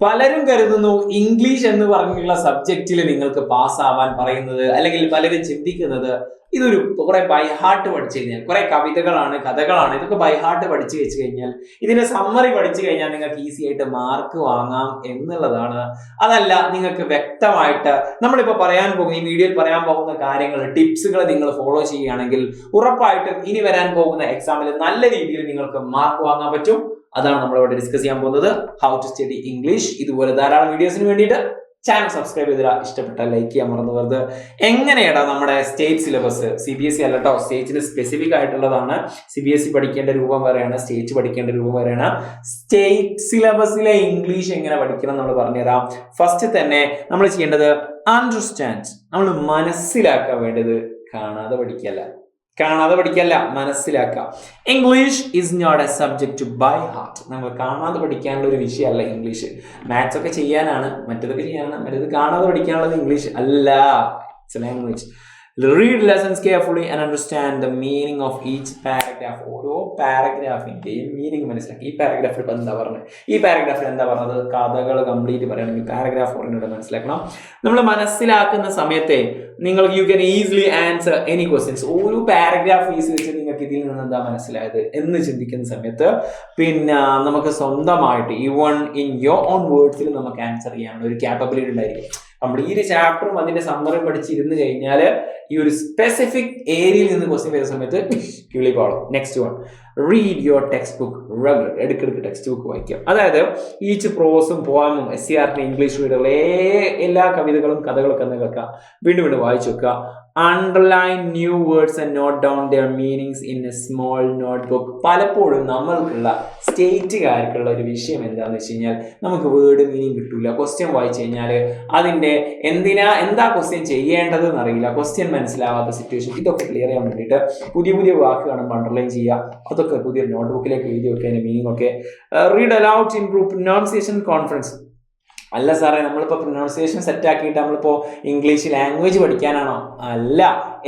പലരും കരുതുന്നു ഇംഗ്ലീഷ് എന്ന് പറഞ്ഞിട്ടുള്ള സബ്ജക്റ്റിൽ നിങ്ങൾക്ക് പാസ്സാവാൻ പറയുന്നത്, അല്ലെങ്കിൽ പലരും ചിന്തിക്കുന്നത് ഇതൊരു കുറെ ബൈഹാർട്ട് പഠിച്ചു കഴിഞ്ഞാൽ, കുറെ കവിതകളാണ്, കഥകളാണ്, ഇതൊക്കെ ബൈഹാർട്ട് പഠിച്ചു വെച്ച് കഴിഞ്ഞാൽ, ഇതിന്റെ സമ്മറി പഠിച്ചു കഴിഞ്ഞാൽ നിങ്ങൾക്ക് ഈസി ആയിട്ട് മാർക്ക് വാങ്ങാം എന്നുള്ളതാണ്. അതല്ല, നിങ്ങൾക്ക് വ്യക്തമായിട്ട് നമ്മളിപ്പോൾ പറയാൻ പോകുന്ന ഈ വീഡിയോയിൽ പറയാൻ പോകുന്ന കാര്യങ്ങൾ, ടിപ്സുകൾ നിങ്ങൾ ഫോളോ ചെയ്യുകയാണെങ്കിൽ ഉറപ്പായിട്ടും ഇനി വരാൻ പോകുന്ന എക്സാമിൽ നല്ല രീതിയിൽ നിങ്ങൾക്ക് മാർക്ക് വാങ്ങാൻ പറ്റും. അതാണ് നമ്മളിവിടെ ഡിസ്കസ് ചെയ്യാൻ പോകുന്നത്, ഹൗ ടു സ്റ്റഡി ഇംഗ്ലീഷ്. ഇതുപോലെ ധാരാളം വീഡിയോസിന് വേണ്ടിയിട്ട് ചാനൽ സബ്സ്ക്രൈബ് ചെയ്തിടാ, ഇഷ്ടപ്പെട്ടാൽ ലൈക്ക് ചെയ്യാൻ മറന്നു പോകരുത്. എങ്ങനെയാടാ നമ്മുടെ സ്റ്റേറ്റ് സിലബസ്? CBSE അല്ലട്ടോ, സ്റ്റേറ്റിന് സ്പെസിഫിക് ആയിട്ടുള്ളതാണ്. CBSE പഠിക്കേണ്ട രൂപം വേറെയാണ്, സ്റ്റേറ്റ് പഠിക്കേണ്ട രൂപം വേറെയാണ്. സ്റ്റേറ്റ് സിലബസിലെ ഇംഗ്ലീഷ് എങ്ങനെ പഠിക്കണം നമ്മൾ പറഞ്ഞുതരാം. ഫസ്റ്റ് തന്നെ നമ്മൾ ചെയ്യേണ്ടത് അണ്ടർസ്റ്റാൻഡ്, നമ്മൾ മനസ്സിലാക്കാൻ വേണ്ടത്. കാണാതെ പഠിക്കല്ല, മനസ്സിലാക്കുക. English is not a subject to by heart. നമ്മൾ കാണാതെ പഠിക്കാനുള്ള ഒരു വിഷയമല്ല ഇംഗ്ലീഷ്. മാത്സ് ഒക്കെ ചെയ്യാനാണ്, മറ്റേതൊക്കെ ചെയ്യാനാണ്. മറ്റേത് കാണാതെ പഠിക്കാനുള്ളത് ഇംഗ്ലീഷ് അല്ല, it's language. Read lessons carefully and understand the meaning of each paragraph. ഓരോ പാരഗ്രാഫിന്റെയും മീനിങ് മനസ്സിലാക്കി. ഈ പാരഗ്രാഫിൽ ഇപ്പം എന്താ പറഞ്ഞത്, ഈ പാരഗ്രാഫിൽ എന്താ പറഞ്ഞത്, കഥകൾ കംപ്ലീറ്റ് പറയുകയാണെങ്കിൽ പാരഗ്രാഫ് ഓറിയന്റഡ് മനസ്സിലാക്കണം. നമ്മൾ മനസ്സിലാക്കുന്ന സമയത്തെ നിങ്ങൾക്ക് you can easily answer any questions. ഓരോ പാരഗ്രാഫ് ഈസി വെച്ച് നിങ്ങൾക്ക് ഇതിൽ നിന്ന് എന്താ മനസ്സിലായത് എന്ന് ചിന്തിക്കുന്ന സമയത്ത് പിന്നെ നമുക്ക് സ്വന്തമായിട്ട് ഈവൺ ഇൻ യുവർ ഓൺ വേർഡ്സിൽ നമുക്ക് ആൻസർ ചെയ്യാനുള്ള ഒരു ക്യാപ്പബിലിറ്റി ഉണ്ടായിരിക്കും. കംപ്ലീറ്റ് ചാപ്റ്ററും അതിന്റെ സമ്മറിയും പഠിച്ചിരുന്ന് കഴിഞ്ഞാൽ ഈ ഒരു സ്പെസിഫിക് ഏരിയയിൽ നിന്ന് ക്വസ്റ്റ്യൻ വരുന്ന സമയത്ത് കിളിപാളും. Next one, read your text book regular. ഇടയ്ക്കിടയ്ക്ക് ടെക്സ്റ്റ് ബുക്ക് വായിക്കാം. അതായത് ഈച്ച് പ്രോസും പോയമും SCRT ഇംഗ്ലീഷ് റീഡറിലെ എല്ലാ കവിതകളും കഥകളൊക്കെ ഒന്ന് കേൾക്കുക, വീണ്ടും വീണ്ടും വായിച്ചു വെക്കുക. Underline new words and note down their meanings in a small note book. പലപ്പോഴും നമ്മൾക്കുള്ള സ്റ്റേറ്റുകാർക്കുള്ള ഒരു വിഷയം എന്താണെന്ന് വെച്ച് കഴിഞ്ഞാൽ, നമുക്ക് വേർഡ് മീനിങ് കിട്ടൂല. ക്വസ്റ്റ്യൻ വായിച്ചു കഴിഞ്ഞാൽ അതിന്റെ എന്താ ക്വസ്റ്റ്യൻ ചെയ്യേണ്ടത് എന്നറിയില്ല, ക്വസ്റ്റ്യൻ മനസ്സിലാവാത്ത സിറ്റുവേഷൻ. ഇതൊക്കെ ക്ലിയർ ചെയ്യാൻ വേണ്ടിയിട്ട് പുതിയ വാക്ക് കാണുമ്പോൾ അണ്ടർലൈൻ ചെയ്യുക. അതൊക്കെ പുതിയ നോട്ട്ബുക്കിലേക്ക് എഴുതി വെക്കുക, അതിന്റെ മീനിങ് ഒക്കെ. Read allowed improve pronunciation confidence. അല്ല സാറേ, നമ്മളിപ്പോൾ പ്രൊനൗൺസിയേഷൻ സെറ്റ് ആക്കിയിട്ട് നമ്മളിപ്പോൾ ഇംഗ്ലീഷ് ലാംഗ്വേജ് പഠിക്കാനാണോ? അല്ല.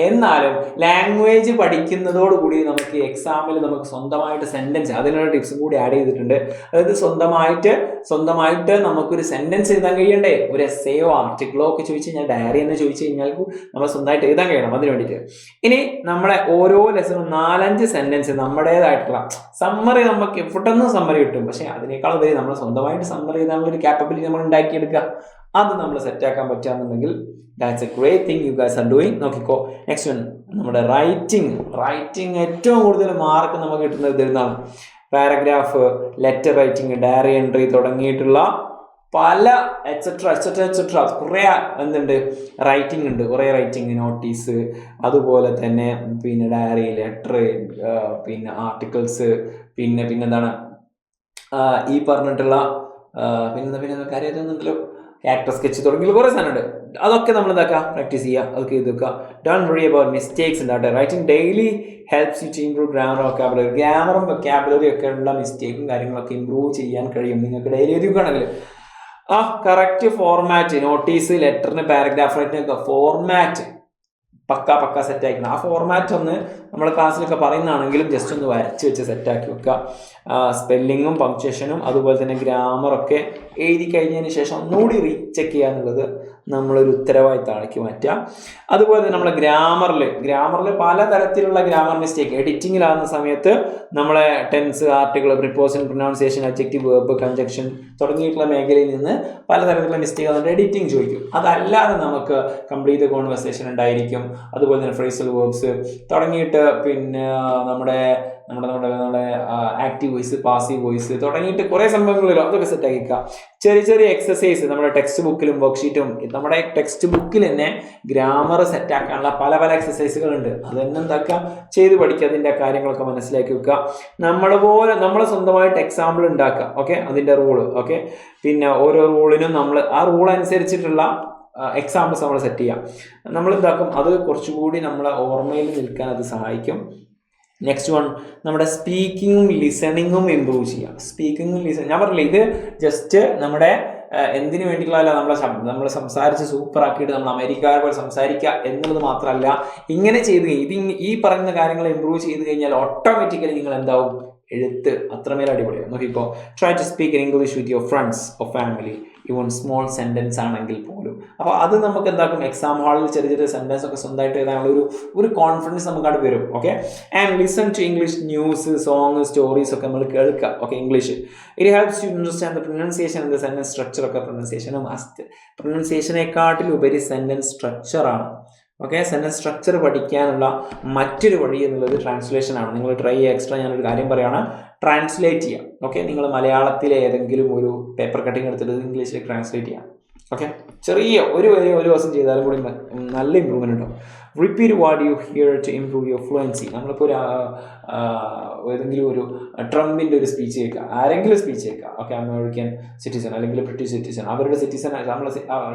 എന്നാലും ലാംഗ്വേജ് പഠിക്കുന്നതോടുകൂടി നമുക്ക് എക്സാമിൽ നമുക്ക് സ്വന്തമായിട്ട് സെന്റൻസ്, അതിനുള്ള ടിപ്സും കൂടി ആഡ് ചെയ്തിട്ടുണ്ട്. അതായത് സ്വന്തമായിട്ട് നമുക്കൊരു സെന്റൻസ് എഴുതാൻ കഴിയണ്ടേ? ഒരു എസ്സേയോ ആർട്ടിക്കിളോ ഒക്കെ ചോദിച്ചു കഴിഞ്ഞാൽ, ഡയറി എന്ന് ചോദിച്ചു കഴിഞ്ഞാൽ നമ്മൾ സ്വന്തമായിട്ട് എഴുതാൻ കഴിയണം. അതിന് വേണ്ടിയിട്ട് ഇനി നമ്മളെ ഓരോ ലെസണും 4-5 സെന്റൻസ് നമ്മുടേതായിട്ടുള്ള സമ്മറി, നമുക്ക് എവിടെന്ന് സമ്മറി കിട്ടും. പക്ഷെ അതിനേക്കാൾ ഉപരി നമ്മൾ സ്വന്തമായിട്ട് സമ്മറി എഴുതാനുള്ള ഒരു ക്യാപ്പബിലിറ്റി നമ്മൾ ഉണ്ടാക്കിയെടുക്കുക. അത് നമ്മൾ സെറ്റാക്കാൻ പറ്റുകയാണെന്നുണ്ടെങ്കിൽ that's a great thing you guys are doing. നോക്കിക്കോ. നെക്സ്റ്റ് വൺ, നമ്മുടെ റൈറ്റിംഗ് ഏറ്റവും കൂടുതൽ മാർക്ക് നമുക്ക് കിട്ടുന്നത് ഇതിരുന്നാണ്. Paragraph, letter writing, diary entry തുടങ്ങിയിട്ടുള്ള പല എക്സെട്ര കുറേ എന്തുണ്ട്, റൈറ്റിംഗ് ഉണ്ട്. കുറേ റൈറ്റിംഗ്, നോട്ടീസ്, അതുപോലെ തന്നെ പിന്നെ ഡയറി, ലെറ്റർ, പിന്നെ ആർട്ടിക്കിൾസ്, പിന്നെന്താണ് ഈ പറഞ്ഞിട്ടുള്ള പിന്നെ കാര്യമായിട്ടുണ്ടല്ലോ, ക്യാരക്ടർ സ്കെച്ച് തുടങ്ങിയ കുറേ സാധനമുണ്ട്. അതൊക്കെ നമ്മൾ എന്താക്കുക, പ്രാക്ടീസ് ചെയ്യുക, അതൊക്കെ ഇത് വെക്കുക. ഡോണ്ട് വറി അബൌട്ട് മിസ്റ്റേക്സ് ഉണ്ടാവട്ടെ. Writing daily helps you to improve ഗ്രാമറും വൊക്കാബുലറി ഒക്കെ ഉള്ള മിസ്റ്റേക്കും കാര്യങ്ങളൊക്കെ ഇമ്പ്രൂവ് ചെയ്യാൻ കഴിയും നിങ്ങൾക്ക് ഡെയിലി എഴുതിക്കുകയാണെങ്കിൽ. കറക്റ്റ് ഫോർമാറ്റ്, നോട്ടീസ്, ലെറ്ററിന്, പാരഗ്രാഫ് റൈറ്റിനൊക്കെ ഫോർമാറ്റ് പക്ക സെറ്റ് ആക്കണം. ആ ഫോർമാറ്റ് ഒന്ന് നമ്മൾ ക്ലാസ്സിലൊക്കെ പറയുന്നതാണെങ്കിലും ജസ്റ്റ് ഒന്ന് വരച്ച് വെച്ച് സെറ്റാക്കി വെക്കുക. സ്പെല്ലിങ്ങും പങ്ക്ച്വേഷനും അതുപോലെ തന്നെ ഗ്രാമറൊക്കെ എഴുതി കഴിഞ്ഞതിന് ശേഷം ഒന്നുകൂടി റീചെക്ക് ചെയ്യുക എന്നുള്ളത് നമ്മളൊരു ഉത്തരവാദിത്തമാക്കി മാറ്റുക. അതുപോലെ തന്നെ നമ്മളെ ഗ്രാമറിൽ പലതരത്തിലുള്ള ഗ്രാമർ മിസ്റ്റേക്ക് എഡിറ്റിങ്ങിലാകുന്ന സമയത്ത് നമ്മളെ tense, article, preposition, pronunciation, adjective, verb, conjunction തുടങ്ങിയിട്ടുള്ള മേഖലയിൽ നിന്ന് പലതരത്തിലുള്ള മിസ്റ്റേക്ക് വന്നിട്ട് എഡിറ്റിംഗ് ചോദിക്കും. അതല്ലാതെ നമുക്ക് കംപ്ലീറ്റ് കോൺവെർസേഷൻ ഉണ്ടായിരിക്കും. അതുപോലെ തന്നെ ഫ്രേസൽ വേർബ്സ് തുടങ്ങിയിട്ട് പിന്നെ നമ്മുടെ ആക്റ്റീവ് വോയിസ്, പാസീവ് വോയിസ് തുടങ്ങിയിട്ട് കുറേ സംഭവങ്ങളിലോ അതൊക്കെ സെറ്റ് ആക്കിക്കുക. ചെറിയ എക്സസൈസ് നമ്മുടെ ടെക്സ്റ്റ് ബുക്കിലും വർക്ക്ഷീറ്റും, നമ്മുടെ ടെക്സ്റ്റ് ബുക്കിൽ തന്നെ ഗ്രാമർ സെറ്റ് ആക്കാനുള്ള പല എക്സസൈസുകളുണ്ട്. അത് തന്നെ എന്താക്കുക, ചെയ്ത് പഠിക്കുക, അതിൻ്റെ കാര്യങ്ങളൊക്കെ മനസ്സിലാക്കി വെക്കുക. നമ്മൾ സ്വന്തമായിട്ട് എക്സാമ്പിൾ ഉണ്ടാക്കുക. ഓക്കെ, അതിൻ്റെ റൂള്. ഓക്കെ, പിന്നെ ഓരോ റൂളിനും നമ്മൾ ആ റൂൾ അനുസരിച്ചിട്ടുള്ള എക്സാമ്പിൾസ് നമ്മൾ സെറ്റ് ചെയ്യാം. നമ്മൾ എന്താക്കും, അത് കുറച്ചുകൂടി നമ്മളെ ഓർമ്മയിൽ നിൽക്കാൻ അത് സഹായിക്കും. നെക്സ്റ്റ് വൺ, നമ്മുടെ സ്പീക്കിങ്ങും ലിസണിങ്ങും ഇമ്പ്രൂവ് ചെയ്യാം. ഞാൻ പറഞ്ഞില്ലേ, ഇത് ജസ്റ്റ് നമ്മുടെ എന്തിനു വേണ്ടിയിട്ടുള്ള നമ്മൾ സംസാരിച്ച് സൂപ്പറാക്കിയിട്ട് നമ്മൾ അമേരിക്കക്കാരെ പോലെ സംസാരിക്കുക എന്നുള്ളത് മാത്രമല്ല, ഇങ്ങനെ ചെയ്ത് ഈ പറയുന്ന കാര്യങ്ങൾ ഇമ്പ്രൂവ് ചെയ്ത് കഴിഞ്ഞാൽ ഓട്ടോമാറ്റിക്കലി നിങ്ങൾ എന്താവും, എഴുത്ത് അത്രമേൽ അടിപൊളിയാണ്. നോക്കിക്കോ, try to speak in English with your friends or family, even small sentence ആണെങ്കിൽ പോലും. അപ്പോൾ അത് നമുക്ക് എന്താക്കും, എക്സാം ഹാളിൽ ചെറിയ ചെറിയ സെൻറ്റൻസ് ഒക്കെ സ്വന്തമായിട്ട് എഴുതാനുള്ള ഒരു കോൺഫിഡൻസ് നമുക്കവിടെ വരും. Okay, and listen to English news, song, stories ഒക്കെ നമ്മൾ കേൾക്കുക. Okay, English. It helps you understand the pronunciation and the sentence structure ഒക്കെ. പ്രൊനൗൺസിയേഷനെക്കാട്ടിലുപരി സെൻറ്റൻസ് സ്ട്രക്ചറാണ്. ഓക്കെ, സെൻറ്റൻസ് സ്ട്രക്ചർ പഠിക്കാനുള്ള മറ്റൊരു വഴി എന്നുള്ളത് ട്രാൻസ്ലേഷനാണ്. നിങ്ങൾ ട്രൈ ചെയ്യുക. എക്സ്ട്രാ ഞാനൊരു കാര്യം പറയുകയാണ്, ട്രാൻസ്ലേറ്റ് ചെയ്യാം. ഓക്കെ, നിങ്ങൾ മലയാളത്തിലെ ഏതെങ്കിലും ഒരു പേപ്പർ കട്ടിങ് എടുത്തിട്ട് ഇംഗ്ലീഷിലേക്ക് ട്രാൻസ്ലേറ്റ് ചെയ്യാം. ഓക്കെ, ചെറിയ ഒരു ദിവസം ചെയ്താലും കൂടി നല്ല ഇമ്പ്രൂവ്മെൻറ്റ് ഉണ്ടാവും. Repeat what you hear to improve your fluency. നമ്മളിപ്പോൾ ഏതെങ്കിലും ഒരു ട്രംപിൻ്റെ ഒരു സ്പീച്ച് കേൾക്കുക, ആരെങ്കിലും സ്പീച്ച് കേൾക്കുക. ഓക്കെ, അമേരിക്കൻ സിറ്റിസൺ അല്ലെങ്കിൽ ബ്രിട്ടീഷ് സിറ്റിസൺ, അവരുടെ സിറ്റിസൺ, നമ്മൾ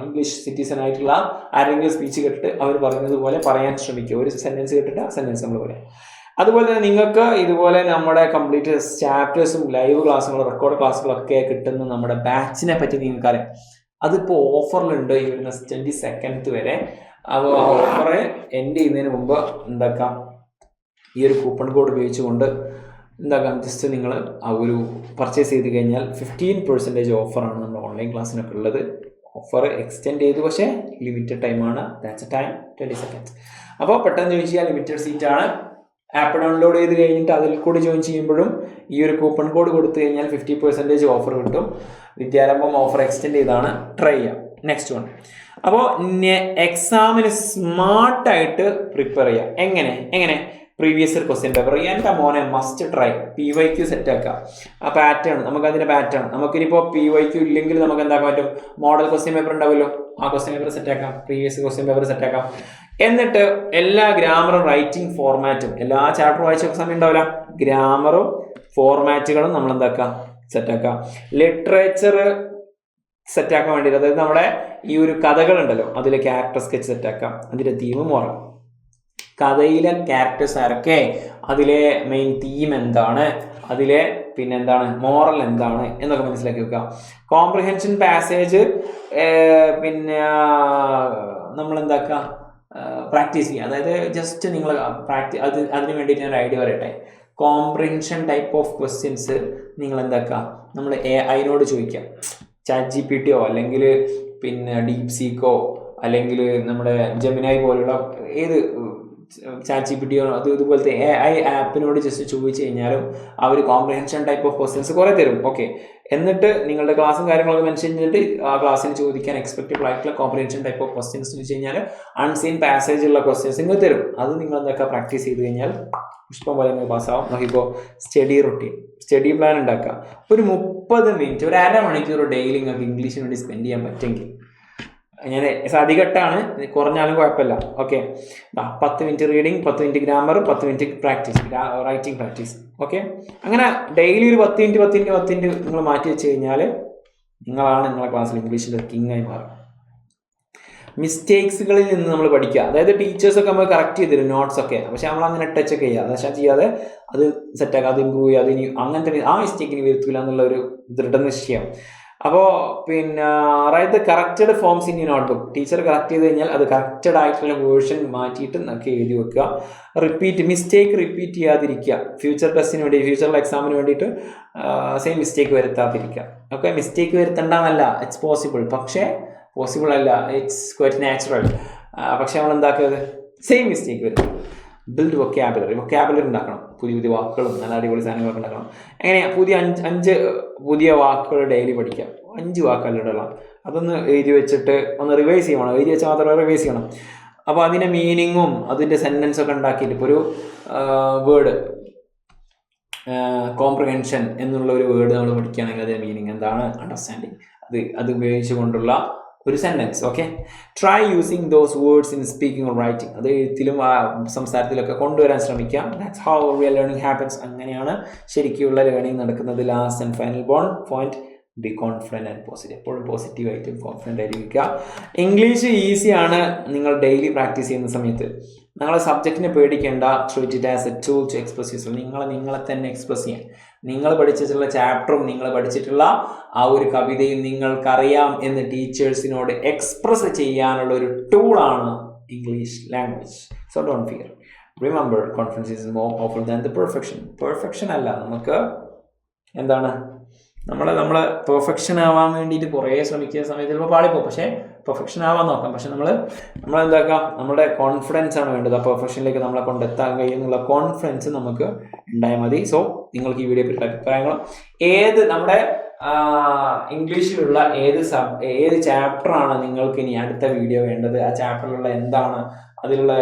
ഇംഗ്ലീഷ് സിറ്റിസൺ ആയിട്ടുള്ള ആരെങ്കിലും സ്പീച്ച് കേട്ടിട്ട് അവർ പറയുന്നത് പോലെ പറയാൻ ശ്രമിക്കുക. ഒരു സെൻറ്റൻസ് കേട്ടിട്ട് ആ സെൻറ്റൻസ് നമ്മൾ പറയാം. അതുപോലെ തന്നെ നിങ്ങൾക്ക് ഇതുപോലെ നമ്മുടെ കംപ്ലീറ്റ് ചാപ്റ്റേഴ്സും ലൈവ് ക്ലാസ്സുകളും റെക്കോർഡ് ക്ലാസ്സുകളൊക്കെ കിട്ടുന്ന നമ്മുടെ ബാച്ചിനെ പറ്റി നിങ്ങൾക്കറിയാം. അതിപ്പോൾ ഓഫറിലുണ്ട് ഈ വരുന്ന 22nd വരെ. അപ്പോൾ ആ ഓഫറ് എൻഡ് ചെയ്യുന്നതിന് മുമ്പ് എന്താക്കാം, ഈ ഒരു കൂപ്പൺ കോഡ് ഉപയോഗിച്ചുകൊണ്ട് എന്താക്കാം, ജസ്റ്റ് നിങ്ങൾ ആ ഒരു പർച്ചേസ് ചെയ്ത് കഴിഞ്ഞാൽ 15% ഓഫറാണ് നമ്മുടെ ഓൺലൈൻ ക്ലാസ്സിനൊക്കെ ഉള്ളത്. ഓഫർ എക്സ്റ്റെൻഡ് ചെയ്തു, പക്ഷേ ലിമിറ്റഡ് ടൈമാണ്. That's A time 22nd. അപ്പോൾ പെട്ടെന്ന് ജോയിൻ ചെയ്യാൻ, ലിമിറ്റഡ് സീറ്റാണ്. ആപ്പ് ഡൗൺലോഡ് ചെയ്ത് കഴിഞ്ഞിട്ട് അതിൽ കൂടി ജോയിൻ ചെയ്യുമ്പോഴും ഈ ഒരു കൂപ്പൺ കോഡ് കൊടുത്തു കഴിഞ്ഞാൽ 50% ഓഫർ കിട്ടും. വിദ്യാരംഭം ഓഫർ എക്സ്റ്റെൻഡ് ചെയ്താണ്. ട്രൈ ചെയ്യാം. Next one. അപ്പോൾ എക്സാമിന് സ്മാർട്ടായിട്ട് പ്രിപ്പയർ ചെയ്യാം. എങ്ങനെ പ്രീവിയസ് ഇയർ ക്വസ്റ്റ്യൻ പേപ്പർ. എൻ്റെ മോനെ മസ്റ്റ് ട്രൈ PYQ സെറ്റ് ആക്കുക. ആ പാറ്റേൺ, നമുക്കതിൻ്റെ പാറ്റേൺ, നമുക്കിനിപ്പോൾ PYQ ഇല്ലെങ്കിൽ നമുക്ക് എന്താക്കാൻ പറ്റും, മോഡൽ ക്വസ്റ്റ്യൻ പേപ്പർ ഉണ്ടാവുമല്ലോ, ആ ക്വസ്റ്റ്യൻ പേപ്പർ സെറ്റ് ആക്കാം, പ്രീവിയസ് ക്വസ്റ്റ്യൻ പേപ്പർ സെറ്റ് ആക്കാം. എന്നിട്ട് എല്ലാ ഗ്രാമറും റൈറ്റിംഗ് ഫോർമാറ്റും, എല്ലാ ചാപ്റ്റർ വായിച്ച സമയം ഉണ്ടാവില്ല, ഗ്രാമറും ഫോർമാറ്റുകളും നമ്മൾ എന്താക്കാം, സെറ്റാക്കാം. ലിറ്ററേച്ചർ സെറ്റാക്കാൻ വേണ്ടിയിട്ട്, അതായത് നമ്മുടെ ഈ ഒരു കഥകളുണ്ടല്ലോ, അതിലെ ക്യാരക്ടർ സ്കെച്ച് സെറ്റാക്കാം, അതിൻ്റെ തീം മോറൽ, കഥയിലെ ക്യാരക്ടേഴ്സ് ആരൊക്കെ, അതിലെ മെയിൻ തീം എന്താണ്, അതിലെ പിന്നെന്താണ് മോറൽ എന്താണ് എന്നൊക്കെ മനസ്സിലാക്കി വെക്കുക. കോംപ്രിഹെൻഷൻ പാസേജ് പിന്നെ നമ്മളെന്താക്കുക, പ്രാക്ടീസ് ചെയ്യുക. അതായത് ജസ്റ്റ് നിങ്ങൾ അതിന് വേണ്ടിയിട്ട് ഞാൻ ഒരു ഐഡിയ പറയട്ടെ. കോംപ്രിഹെൻഷൻ ടൈപ്പ് ഓഫ് ക്വസ്റ്റ്യൻസ് നിങ്ങൾ എന്താക്കുക, നമ്മൾ AI-നോട് ചോദിക്കാം. ChatGPT അല്ലെങ്കിൽ പിന്നെ DeepSeekോ അല്ലെങ്കിൽ നമ്മുടെ ജെമിനായി പോലുള്ള ഏത് ChatGPT ഇതുപോലത്തെ AI ആപ്പിനോട് ജസ്റ്റ് ചോദിച്ചു കഴിഞ്ഞാലും അവർ കോംപ്രിഹെൻഷൻ ടൈപ്പ് ഓഫ് ക്വസ്റ്റ്യൻസ് കുറേ തരും. ഓക്കെ, എന്നിട്ട് നിങ്ങളുടെ ക്ലാസ്സും കാര്യങ്ങളൊക്കെ മെൻഷൻ ചെയ്തിട്ട് ആ ക്ലാസ്സിന് ചോദിക്കാൻ എക്സ്പെക്റ്റബിൾ ആയിട്ടുള്ള കോംപ്രിഹെൻഷൻ ടൈപ്പ് ഓഫ് ക്വസ്റ്റ്യൻസ് ചോദിച്ചു കഴിഞ്ഞാൽ അൺസീൻ പാസേജ് ഉള്ള ക്വസ്റ്റ്യൻസ് നിങ്ങൾ തരും. അത് നിങ്ങൾ എന്തൊക്കെ പ്രാക്ടീസ് ചെയ്ത് കഴിഞ്ഞാൽ ഇഷ്ടം പോലെ നിങ്ങൾ പാസ്സാവും. നോക്കിപ്പോൾ സ്റ്റഡി റൊട്ടീൻ, സ്റ്റഡി പ്ലാൻ ഉണ്ടാക്കുക. ഒരു 30 മിനിറ്റ്, ഒരു അരമണിക്കൂർ ഡെയിലി നിങ്ങൾക്ക് ഇംഗ്ലീഷിന് വേണ്ടി സ്പെൻഡ് ചെയ്യാൻ പറ്റുമെങ്കിൽ, ഞാൻ അധികട്ടാണ്, കുറഞ്ഞാലും കുഴപ്പമില്ല. Okay, 10 minute reading, 10 minute grammar, 10 minute practice, writing practice. Okay, അങ്ങനെ ഡെയിലി ഒരു 10 മിനിറ്റ് നിങ്ങൾ മാറ്റി വെച്ച് കഴിഞ്ഞാൽ നിങ്ങളാണ് നിങ്ങളെ ക്ലാസ്സിൽ ഇംഗ്ലീഷിൽ കിങ്ങായി മാറും. മിസ്റ്റേക്സുകളിൽ നിന്ന് നമ്മൾ പഠിക്കുക. അതായത് ടീച്ചേഴ്സൊക്കെ നമ്മൾ കറക്റ്റ് ചെയ്തിരും നോട്ട്സൊക്കെ, പക്ഷെ നമ്മൾ അങ്ങനെ ടച്ചൊക്കെ ചെയ്യുക, പക്ഷേ ചെയ്യാതെ അത് സെറ്റാക്കുക, അത് ഇമ്പ്രൂവ് ചെയ്യുക, അതിന് അങ്ങനത്തെ ആ മിസ്റ്റേക്കിന് വരുത്തില്ല എന്നുള്ള ഒരു ദൃഢനിശ്ചയം. അപ്പോൾ പിന്നെ അതായത് corrected forms in notebook, teacher correct ചെയ്ത് കഴിഞ്ഞാൽ അത് കറക്റ്റഡ് ആയിട്ടുള്ള വേർഷൻ മാറ്റിയിട്ട് നമുക്ക് എഴുതി വെക്കുക. മിസ്റ്റേക്ക് റിപ്പീറ്റ് ചെയ്യാതിരിക്കുക. ഫ്യൂച്ചർ ടെസ്റ്റിന് വേണ്ടി, ഫ്യൂച്ചറിൽ എക്സാമിന് വേണ്ടിയിട്ട് സെയിം മിസ്റ്റേക്ക് വരുത്താതിരിക്കുക. ഓക്കെ, മിസ്റ്റേക്ക് വരുത്തേണ്ടെന്നല്ല, ഇറ്റ്സ് പോസിബിൾ, പക്ഷേ പോസിബിൾ അല്ല, ഇറ്റ്സ് ക്വൈറ്റ് നാച്ചുറൽ. പക്ഷെ നമ്മൾ എന്താക്കിയത് സെയിം മിസ്റ്റേക്ക് വരും. ബിൽഡ് വൊക്കാബുലറി ഉണ്ടാക്കണം. പുതിയ വാക്കുകളും നല്ല അടിപൊളി സാധനങ്ങളൊക്കെ ഉണ്ടാക്കണം. എങ്ങനെയാണ് പുതിയ 5 പുതിയ വാക്കുകൾ ഡെയിലി പഠിക്കാം. 5 വാക്കുകൾ ഇടണം. അതൊന്ന് എഴുതി വെച്ചിട്ട് ഒന്ന് റിവൈസ് ചെയ്യണം. എഴുതി വെച്ചാൽ മാത്രമേ റിവൈസ് ചെയ്യണം. അപ്പോൾ അതിൻ്റെ മീനിങ്ങും അതിൻ്റെ സെൻറ്റൻസൊക്കെ ഉണ്ടാക്കിയിട്ട്, ഇപ്പോൾ ഒരു വേർഡ് കോംപ്രിഹെൻഷൻ എന്നുള്ള ഒരു വേർഡ് നമ്മൾ പഠിക്കുകയാണെങ്കിൽ അതിൻ്റെ മീനിങ് എന്താണ്, അണ്ടർസ്റ്റാൻഡിങ്, അത് ഉപയോഗിച്ചു കൊണ്ടുള്ള ഒരു sentence. Okay, try using those words in speaking or writing. അത് എഴുത്തിലും സംസാരത്തിലൊക്കെ കൊണ്ടുവരാൻ ശ്രമിക്കാം. That's how real learning happens. അങ്ങനെയാണ് ശരിക്കുള്ള ലേണിംഗ് നടക്കുന്നത്. Last and final point, be confident and positive. എപ്പോഴും പോസിറ്റീവായിട്ടും കോൺഫിഡൻ്റ് ആയിരിക്കുക. ഇംഗ്ലീഷ് ഈസിയാണ് നിങ്ങൾ ഡെയിലി പ്രാക്ടീസ് ചെയ്യുന്ന സമയത്ത്. നിങ്ങളെ സബ്ജക്റ്റിനെ പേടിക്കേണ്ട. Treat it as a tool to express yourself. നിങ്ങളെ തന്നെ എക്സ്പ്രസ് ചെയ്യാൻ, നിങ്ങൾ പഠിച്ചിട്ടുള്ള ചാപ്റ്ററും നിങ്ങൾ പഠിച്ചിട്ടുള്ള ആ ഒരു കവിതയും നിങ്ങൾക്കറിയാം എന്ന് ടീച്ചേഴ്സിനോട് എക്സ്പ്രസ് ചെയ്യാനുള്ള ഒരു ടൂളാണ് English language. So don't fear. Remember confidence is more powerful than the perfection അല്ല, നമുക്ക് എന്താണ് നമ്മൾ പെർഫെക്ഷൻ ആവാൻ വേണ്ടിയിട്ട് കുറേ ശ്രമിക്കുന്ന സമയത്ത് ചിലപ്പോൾ പാളിപ്പോകും, പക്ഷേ പെർഫെക്ഷൻ ആവാൻ നോക്കാം. പക്ഷെ നമ്മളെന്താക്കാം, നമ്മുടെ കോൺഫിഡൻസ് ആണ് വേണ്ടത്. ആ പെർഫെക്ഷനിലേക്ക് നമ്മളെ കൊണ്ടെത്താൻ കഴിയുന്നുള്ള കോൺഫിഡൻസ് നമുക്ക് ഉണ്ടായാൽ മതി. സോ നിങ്ങൾക്ക് ഈ വീഡിയോ പറ്റി അഭിപ്രായങ്ങളും നമ്മുടെ ഇംഗ്ലീഷിലുള്ള ഏത് ചാപ്റ്ററാണ് നിങ്ങൾക്ക് ഇനി അടുത്ത വീഡിയോ വേണ്ടത്, ആ ചാപ്റ്ററിലുള്ള എന്താണ് അതിലുള്ള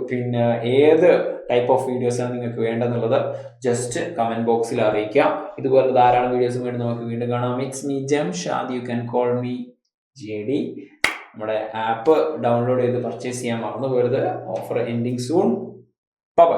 പിന്നെ ഏത് ടൈപ്പ് ഓഫ് വീഡിയോസാണ് നിങ്ങൾക്ക് വേണ്ടതെന്നുള്ളത് ജസ്റ്റ് കമൻറ്റ് ബോക്സിൽ അറിയിക്കുക. ഇതുപോലെ ധാരാളം വീഡിയോസും വേണ്ടി നമുക്ക് വീണ്ടും കാണാം. It's me Jamshad, you can call me JD. നമ്മുടെ ആപ്പ് ഡൗൺലോഡ് ചെയ്ത് പർച്ചേസ് ചെയ്യാൻ മറന്നു പോകരുത്. Offer ending soon. ബൈ.